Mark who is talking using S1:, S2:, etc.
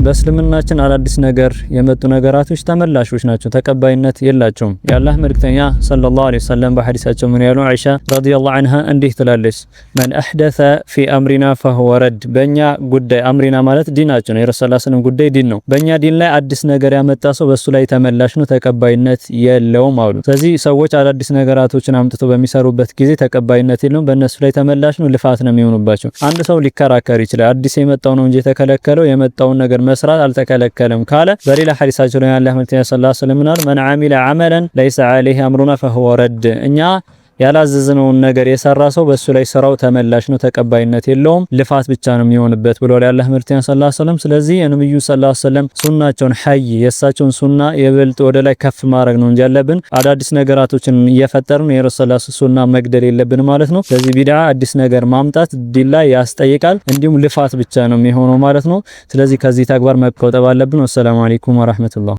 S1: በእስልምናችን አዳዲስ ነገር የመጡ ነገራቶች ተመላሾች ናቸው፣ ተቀባይነት የላቸውም። የአላህ መልእክተኛ ሰለላሁ ዐለይሂ ወሰለም በሐዲሳቸው ምን ያሉ አይሻ ረዲየላሁ ዐንሃ እንዲህ ትላለች፣ መን አህደሰ ፊ አምሪና ፈሁወ ረድ። በእኛ ጉዳይ አምሪና ማለት ዲናቸው ነው፣ የረሱላችን ጉዳይ ዲን ነው። በእኛ ዲን ላይ አዲስ ነገር ያመጣ ሰው በሱ ላይ ተመላሽ ነው፣ ተቀባይነት የለውም አሉ። ስለዚህ ሰዎች አዳዲስ ነገራቶችን አምጥተው በሚሰሩበት ጊዜ ተቀባይነት የለውም፣ በእነሱ ላይ ተመላሽ ነው፣ ልፋት ነው የሚሆኑባቸው። አንድ ሰው ሊከራከር ይችላል። አዲስ የመጣው ነው እንጂ የተከለከለው የመጣውን ነገር መስራት አልተከለከለም ካለ በሌላ ሐዲሳቸው ላይ ያለ መልእክተኛ ሰለላሁ ዐለይሂ ወሰለም መን አሚለ ዐመለን ለይሰ ዐለይሂ አምሩና ፈሁወ ረድ። እኛ ያላዘዝነውን ነገር የሰራ ሰው በሱ ላይ ስራው ተመላሽ ነው፣ ተቀባይነት የለውም፣ ልፋት ብቻ ነው የሚሆንበት ብሎ ያላህ መልእክተኛ ሰለላሁ ዐለይሂ ወሰለም። ስለዚህ የነብዩ ሰለላሁ ዐለይሂ ወሰለም ሱናቸውን ሐይ የሳቸውን ሱና የበልጥ ወደ ላይ ከፍ ማድረግ ነው እንጂ ያለብን አዳዲስ ነገራቶችን እየፈጠርን የረሱላህ ሱና መግደል የለብን ማለት ነው። ስለዚህ ቢድዓ አዲስ ነገር ማምጣት ዲን ላይ ያስጠይቃል፣ እንዲሁም ልፋት ብቻ ነው የሚሆነው ማለት ነው። ስለዚህ ከዚህ ተግባር መቆጠብ አለብን። ወሰላሙ አለይኩም ወራህመቱላህ